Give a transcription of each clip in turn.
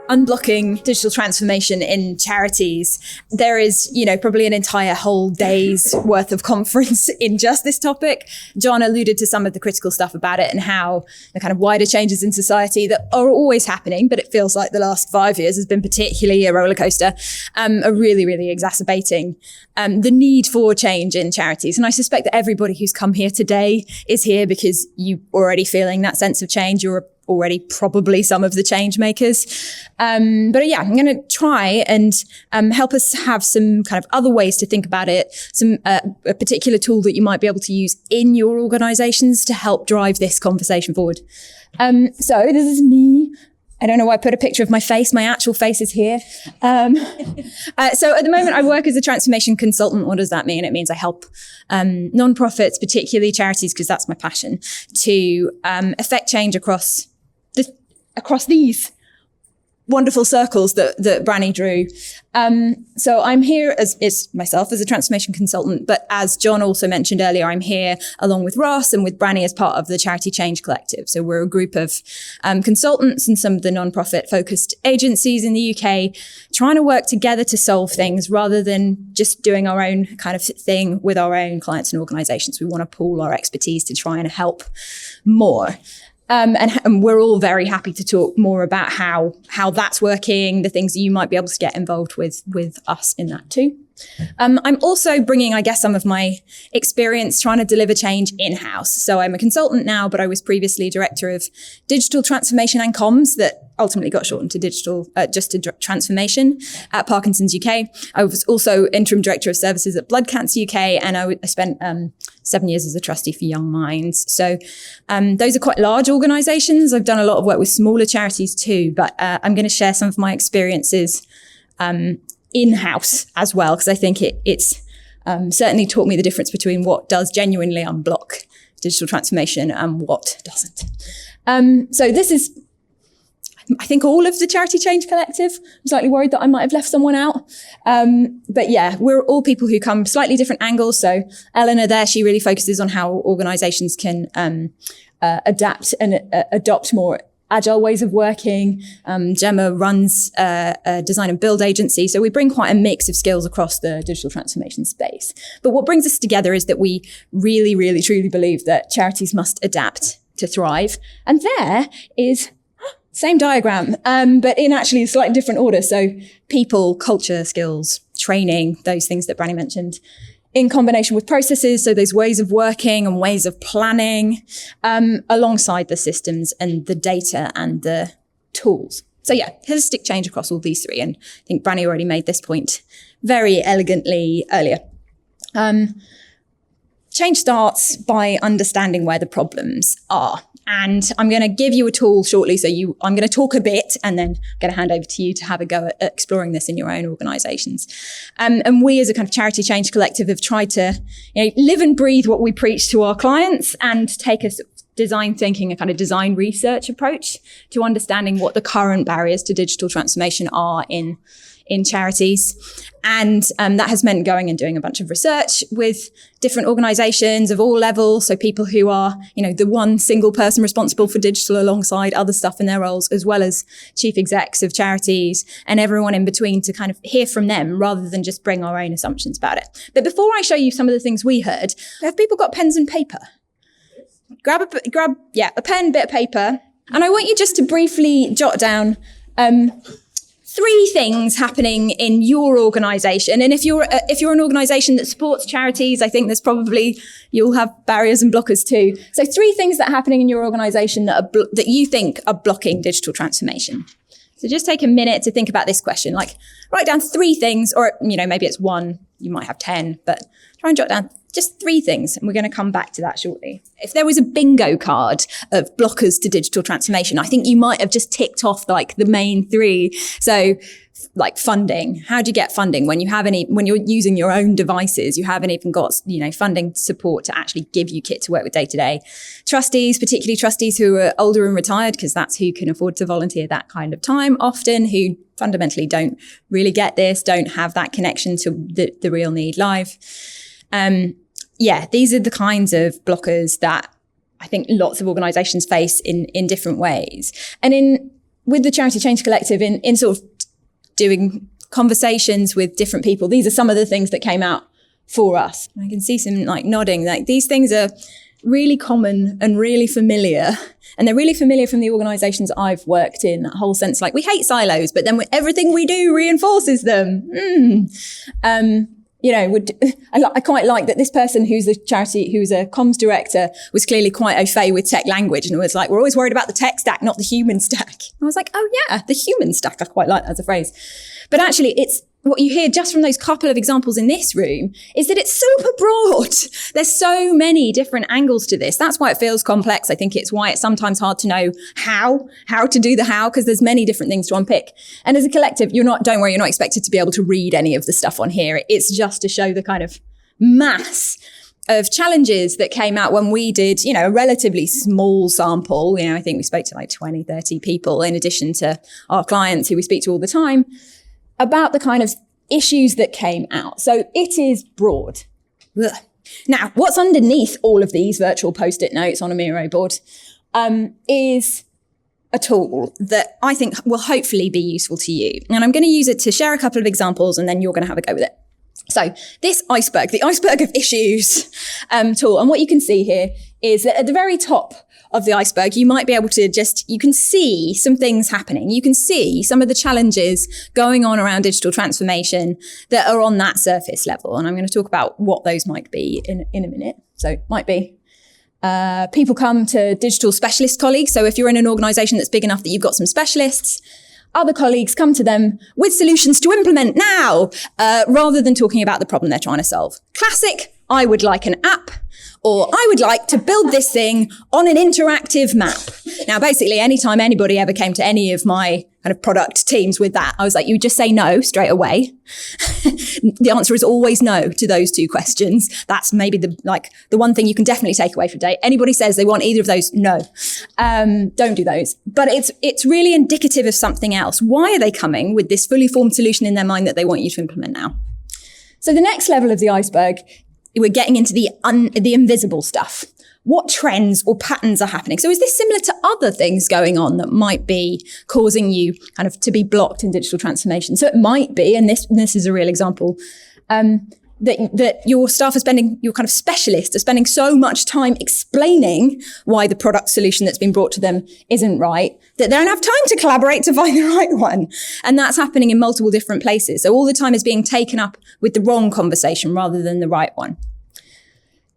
Unblocking digital transformation in charities. There is, probably an entire whole day's worth of conference in just this topic. John alluded to some of the critical stuff about it and how the kind of wider changes in society that are always happening, but it feels like the last 5 years has been particularly a roller coaster, are really, really exacerbating the need for change in charities. And I suspect that everybody who's come here today is here because you're already feeling that sense of change. You're already probably some of the change makers. But yeah, I'm going to try and help us have some kind of other ways to think about it, a particular tool that you might be able to use in your organizations to help drive this conversation forward. So this is me. I don't know why I put a picture of my face. My actual face is here. So at the moment I work as a transformation consultant. What does that mean? It means I help nonprofits, particularly charities, because that's my passion, to affect change across these wonderful circles that Brani drew. So I'm here as myself as a transformation consultant, but as John also mentioned earlier, I'm here along with Ross and with Brani as part of the Charity Change Collective. So we're a group of consultants and some of the non-profit focused agencies in the UK trying to work together to solve things rather than just doing our own kind of thing with our own clients and organizations. We want to pool our expertise to try and help more. And we're all very happy to talk more about how that's working, the things that you might be able to get involved with us in that too. I'm also bringing, I guess, some of my experience trying to deliver change in-house. So I'm a consultant now, but I was previously director of digital transformation and comms that ultimately got shortened to digital, just to transformation at Parkinson's UK. I was also interim director of services at Blood Cancer UK, and I spent 7 years as a trustee for Young Minds. So those are quite large organizations. I've done a lot of work with smaller charities too, but I'm going to share some of my experiences in-house as well, because I think it's certainly taught me the difference between what does genuinely unblock digital transformation and what doesn't. So this is, I think, all of the Charity Change Collective. I'm slightly worried that I might have left someone out. But yeah, we're all people who come from different angles. So Eleanor there, she really focuses on how organizations can adapt and adopt more agile ways of working. Gemma runs a design and build agency. So we bring quite a mix of skills across the digital transformation space. But what brings us together is that we really, really, truly believe that charities must adapt to thrive. And there is same diagram, but in actually a slightly different order. So people, culture, skills, training, those things that Brani mentioned, in combination with processes, so those ways of working and ways of planning, alongside the systems and the data and the tools. So yeah, holistic change across all these three. And I think Brani already made this point very elegantly earlier. Change starts by understanding where the problems are. And I'm going to give you a tool shortly. So I'm going to talk a bit and then I'm going to hand over to you to have a go at exploring this in your own organizations. And we as a kind of charity change collective have tried to, live and breathe what we preach to our clients and take a design thinking, a kind of design research approach to understanding what the current barriers to digital transformation are in charities. And that has meant going and doing a bunch of research with different organizations of all levels. So people who are, the one single person responsible for digital alongside other stuff in their roles, as well as chief execs of charities and everyone in between, to kind of hear from them rather than just bring our own assumptions about it. But before I show you some of the things we heard, have people got pens and paper? Grab a pen, bit of paper. And I want you just to briefly jot down, 3 things happening in your organization. And if you're an organization that supports charities, I think there's probably, you'll have barriers and blockers too. So 3 things that are happening in your organization that you think are blocking digital transformation. So just take a minute to think about this question. Like, write down 3 things, or, maybe it's 1, you might have 10, but try and jot down just 3 things. And we're going to come back to that shortly. If there was a bingo card of blockers to digital transformation, I think you might have just ticked off the main 3. So funding. How do you get funding when you're using your own devices? You haven't even got, funding support to actually give you kit to work with day to day. Trustees, particularly trustees who are older and retired, because that's who can afford to volunteer that kind of time often, who fundamentally don't really get this, don't have that connection to the real need live. These are the kinds of blockers that I think lots of organizations face in different ways. And in with the Charity Change Collective, in sort of doing conversations with different people, these are some of the things that came out for us. I can see some like nodding, like these things are really common and really familiar. And they're really familiar from the organizations I've worked in, that whole sense, like we hate silos, but then everything we do reinforces them. I quite like that this person who's a comms director was clearly quite au fait with tech language and was like, we're always worried about the tech stack, not the human stack. I was like, oh yeah, the human stack. I quite like that as a phrase. But actually it's what you hear just from those couple of examples in this room is that it's super broad. There's so many different angles to this. That's why it feels complex. I think it's why it's sometimes hard to know how to do the how, because there's many different things to unpick. And as a collective, don't worry, you're not expected to be able to read any of the stuff on here. It's just to show the kind of mass of challenges that came out when we did, a relatively small sample. I think we spoke to like 20, 30 people in addition to our clients who we speak to all the time, about the kind of issues that came out. So it is broad. Ugh. Now, what's underneath all of these virtual Post-it notes on a Miro board is a tool that I think will hopefully be useful to you. And I'm going to use it to share a couple of examples, and then you're going to have a go with it. So this iceberg, the iceberg of issues tool, and what you can see here is that at the very top of the iceberg, you might be able to you can see some things happening. You can see some of the challenges going on around digital transformation that are on that surface level. And I'm going to talk about what those might be in a minute. So it might be people come to digital specialist colleagues. So if you're in an organization that's big enough that you've got some specialists, other colleagues come to them with solutions to implement now, rather than talking about the problem they're trying to solve. Classic, I would like an app, or I would like to build this thing on an interactive map. Now, basically, anytime anybody ever came to any of my kind of product teams with that, I was like, you just say no straight away. The answer is always no to those two questions. That's maybe the one thing you can definitely take away from today. Anybody says they want either of those, no. Don't do those. But it's really indicative of something else. Why are they coming with this fully formed solution in their mind that they want you to implement now? So the next level of the iceberg, we're getting into the invisible stuff. What trends or patterns are happening? So is this similar to other things going on that might be causing you kind of to be blocked in digital transformation? So it might be, and this is a real example, that your staff your kind of specialists are spending so much time explaining why the product solution that's been brought to them isn't right, that they don't have time to collaborate to find the right one. And that's happening in multiple different places. So all the time is being taken up with the wrong conversation rather than the right one.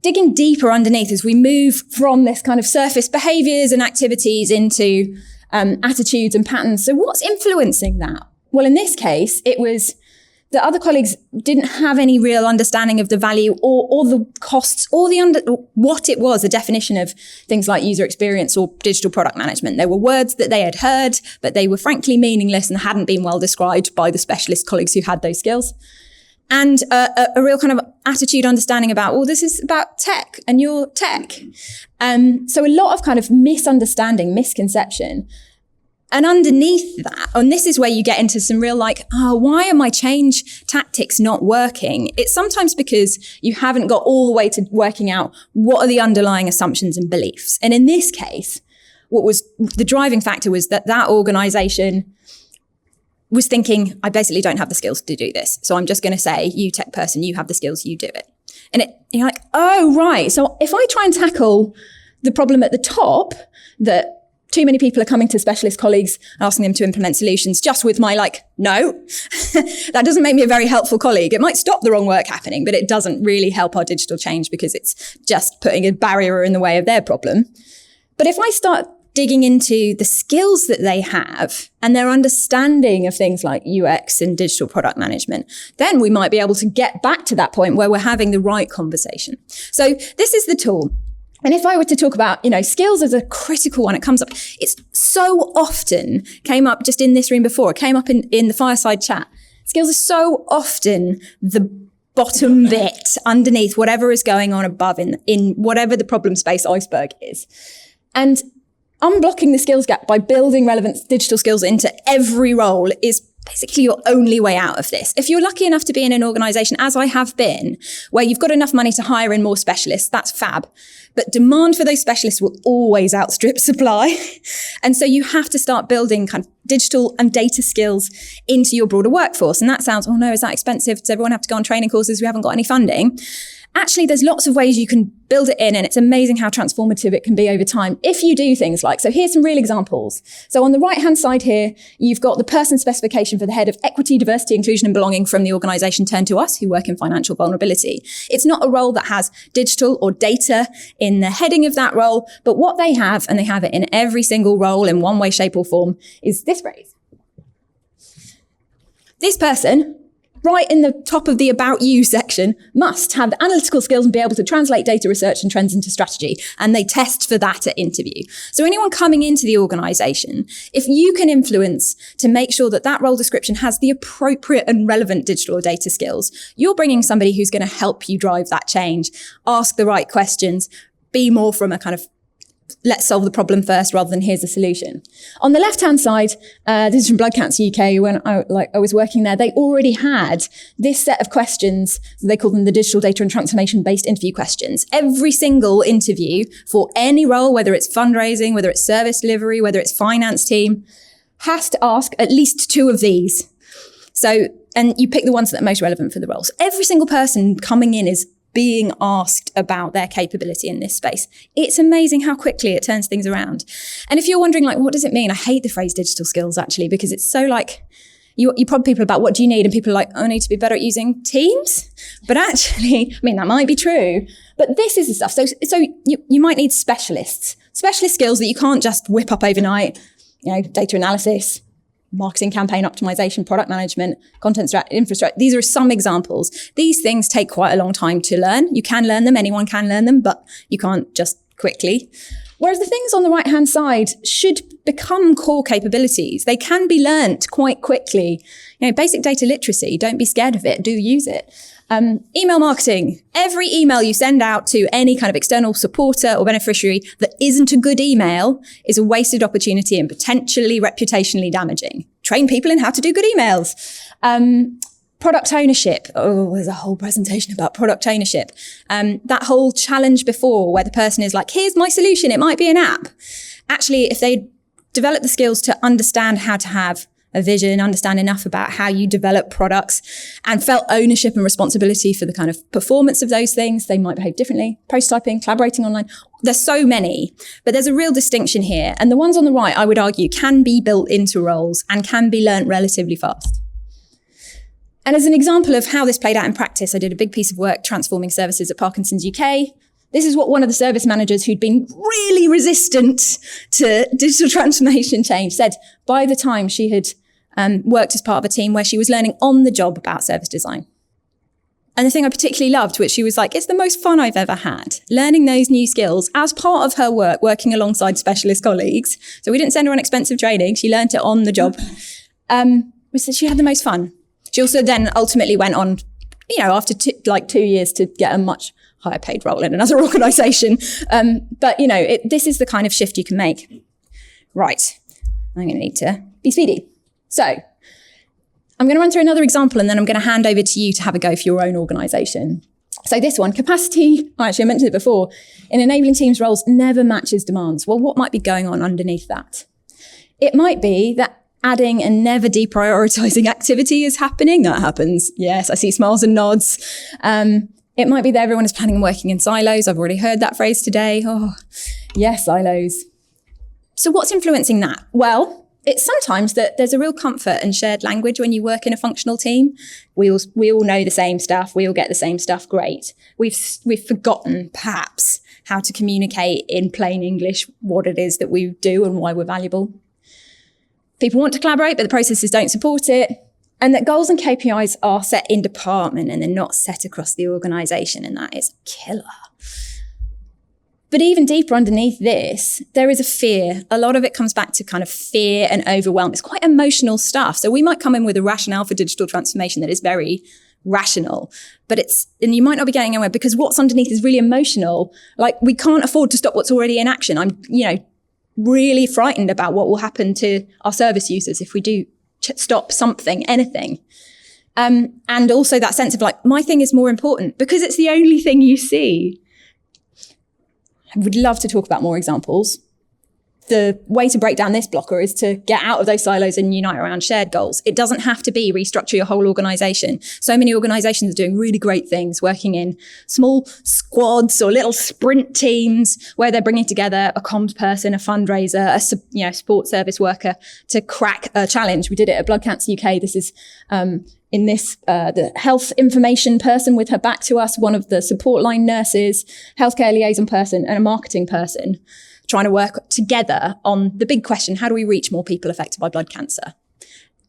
Digging deeper underneath as we move from this kind of surface behaviors and activities into attitudes and patterns. So what's influencing that? Well, in this case, it was that other colleagues didn't have any real understanding of the value or the costs or what it was, a definition of things like user experience or digital product management. There were words that they had heard, but they were frankly meaningless and hadn't been well described by the specialist colleagues who had those skills. And a real kind of attitude understanding about, this is about tech and you're tech. So a lot of kind of misunderstanding, misconception. And underneath that, and this is where you get into some real why are my change tactics not working? It's sometimes because you haven't got all the way to working out what are the underlying assumptions and beliefs. And in this case, what was the driving factor was that organization was thinking, I basically don't have the skills to do this. So I'm just going to say, you tech person, you have the skills, you do it. And you're like, oh, right. So if I try and tackle the problem at the top, that too many people are coming to specialist colleagues and asking them to implement solutions just with my no, that doesn't make me a very helpful colleague. It might stop the wrong work happening, but it doesn't really help our digital change because it's just putting a barrier in the way of their problem. But if I start digging into the skills that they have and their understanding of things like UX and digital product management, then we might be able to get back to that point where we're having the right conversation. So this is the tool. And if I were to talk about, skills as a critical one, it comes up. It's so often came up just in this room before. It came up in the fireside chat. Skills are so often the bottom bit underneath whatever is going on above in whatever the problem space iceberg is. And unblocking the skills gap by building relevant digital skills into every role is basically your only way out of this. If you're lucky enough to be in an organization, as I have been, where you've got enough money to hire in more specialists, that's fab. But demand for those specialists will always outstrip supply. And so you have to start building kind of digital and data skills into your broader workforce. And that sounds, oh no, is that expensive? Does everyone have to go on training courses? We haven't got any funding. Actually, there's lots of ways you can build it in, and it's amazing how transformative it can be over time if you do things like, so here's some real examples. So on the right-hand side here, you've got the person specification for the head of equity, diversity, inclusion and belonging from the organization Turn to Us, who work in financial vulnerability. It's not a role that has digital or data in the heading of that role, but what they have, and they have it in every single role in one way, shape or form, is this phrase. This person, right in the top of the About You section, must have the analytical skills and be able to translate data research and trends into strategy. And they test for that at interview. So anyone coming into the organization, if you can influence to make sure that that role description has the appropriate and relevant digital or data skills, you're bringing somebody who's going to help you drive that change, ask the right questions, be more from a kind of let's solve the problem first rather than here's the solution. On the left-hand side, this is from Blood Cancer UK. When I was working there, they already had this set of questions. They call them the digital data and transformation-based interview questions. Every single interview for any role, whether it's fundraising, whether it's service delivery, whether it's finance team, has to ask at least 2 of these. So, and you pick the ones that are most relevant for the roles. Every single person coming in is being asked about their capability in this space. It's amazing how quickly it turns things around. And if you're wondering, like, what does it mean? I hate the phrase digital skills, actually, because it's so like, you prod people about what do you need? And people are like, oh, I need to be better at using Teams. But actually, I mean, that might be true. But this is the stuff. So you might need specialist skills that you can't just whip up overnight. You know, data analysis, marketing campaign optimization, product management, content strategy, infrastructure. These are some examples. These things take quite a long time to learn. You can learn them, anyone can learn them, but you can't just quickly. Whereas the things on the right-hand side should become core capabilities. They can be learnt quite quickly. You know, basic data literacy, don't be scared of it, do use it. Email marketing. Every email you send out to any kind of external supporter or beneficiary that isn't a good email is a wasted opportunity and potentially reputationally damaging. Train people in how to do good emails. Product ownership. Oh, there's a whole presentation about product ownership. That whole challenge before where the person is like, here's my solution. It might be an app. Actually, if they develop the skills to understand how to have a vision, understand enough about how you develop products and felt ownership and responsibility for the kind of performance of those things, they might behave differently. Prototyping, collaborating online. There's so many, but there's a real distinction here. And the ones on the right, I would argue, can be built into roles and can be learnt relatively fast. And as an example of how this played out in practice, I did a big piece of work transforming services at Parkinson's UK. This is what one of the service managers who'd been really resistant to digital transformation change said by the time she had worked as part of a team where she was learning on the job about service design. And the thing I particularly loved, which she was like, it's the most fun I've ever had, learning those new skills as part of her work, working alongside specialist colleagues. So we didn't send her on expensive training. She learned it on the job. Was that she had the most fun. She also then ultimately went on, you know, after 2 years to get a much higher paid role in another organization. But, you know, this is the kind of shift you can make. Right. I'm going to need to be speedy. So I'm going to run through another example and then I'm going to hand over to you to have a go for your own organization. So this one, capacity, actually I mentioned it before, in enabling teams roles never matches demands. Well, what might be going on underneath that? It might be that adding and never deprioritizing activity is happening. That happens. Yes, I see smiles and nods. It might be that everyone is planning and working in silos. I've already heard that phrase today. Oh, yes, silos. So what's influencing that? Well, it's sometimes that there's a real comfort and shared language when you work in a functional team. We all know the same stuff. We all get the same stuff. Great. We've forgotten, perhaps, how to communicate in plain English what it is that we do and why we're valuable. People want to collaborate, but the processes don't support it. And that goals and KPIs are set in department and they're not set across the organization. And that is a killer. But even deeper underneath this, there is a fear. A lot of it comes back to kind of fear and overwhelm. It's quite emotional stuff. So we might come in with a rationale for digital transformation that is very rational, and you might not be getting anywhere because what's underneath is really emotional. Like, we can't afford to stop what's already in action. I'm, really frightened about what will happen to our service users if we do stop something, anything. And also that sense of like, my thing is more important because it's the only thing you see. I would love to talk about more examples. the way to break down this blocker is to get out of those silos and unite around shared goals. It doesn't have to be restructure your whole organization. So many organizations are doing really great things, working in small squads or little sprint teams where they're bringing together a comms person, a fundraiser, a support service worker to crack a challenge. We did it at Blood Cancer UK. This is in this, the health information person with her back to us, one of the support line nurses, healthcare liaison person, and a marketing person trying to work together on the big question, how do we reach more people affected by blood cancer?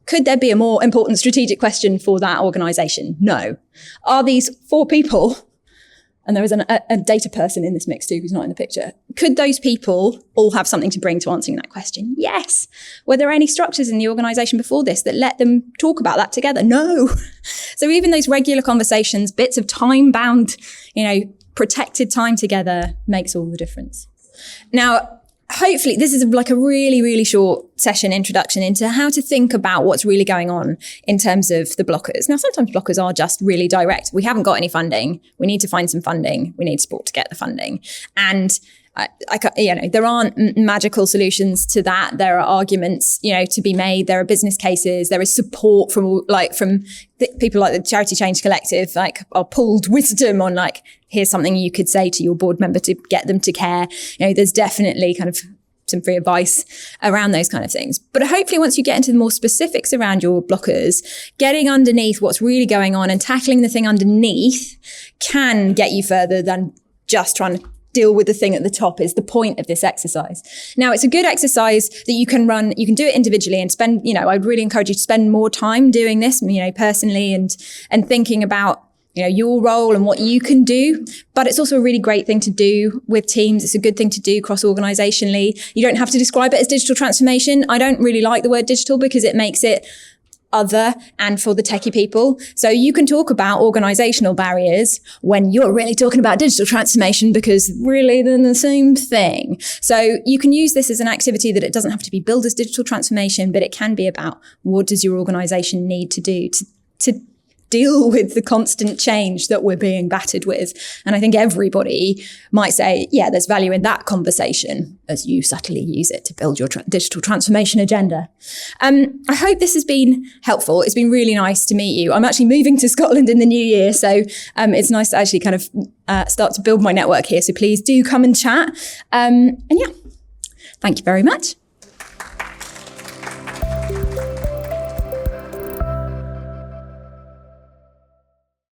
Could there be a more important strategic question for that organisation? No. Are these 4 people, and there is a data person in this mix too who's not in the picture, could those people all have something to bring to answering that question? Yes. Were there any structures in the organisation before this that let them talk about that together? No. So even those regular conversations, bits of time-bound, protected time together makes all the difference. Now, hopefully this is like a really, really short session introduction into how to think about what's really going on in terms of the blockers. Now, sometimes blockers are just really direct. We haven't got any funding. We need to find some funding. We need support to get the funding. And there aren't magical solutions to that. There are arguments, to be made. There are business cases. There is support from people like the Charity Change Collective, our pooled wisdom on here's something you could say to your board member to get them to care. There's definitely kind of some free advice around those kind of things. But hopefully once you get into the more specifics around your blockers, getting underneath what's really going on and tackling the thing underneath can get you further than just trying to deal with the thing at the top is the point of this exercise. Now, it's a good exercise that you can run. You can do it individually and spend, I'd really encourage you to spend more time doing this, personally and thinking about, your role and what you can do. But it's also a really great thing to do with teams. It's a good thing to do cross-organizationally. You don't have to describe it as digital transformation. I don't really like the word digital because it makes it other and for the techie people. So you can talk about organizational barriers when you're really talking about digital transformation because really they're the same thing. So you can use this as an activity that it doesn't have to be billed as digital transformation, but it can be about what does your organization need to do to deal with the constant change that we're being battered with. And I think everybody might say, yeah, there's value in that conversation as you subtly use it to build your digital transformation agenda. I hope this has been helpful. It's been really nice to meet you. I'm actually moving to Scotland in the new year. So it's nice to actually kind of start to build my network here. So please do come and chat. And yeah, thank you very much.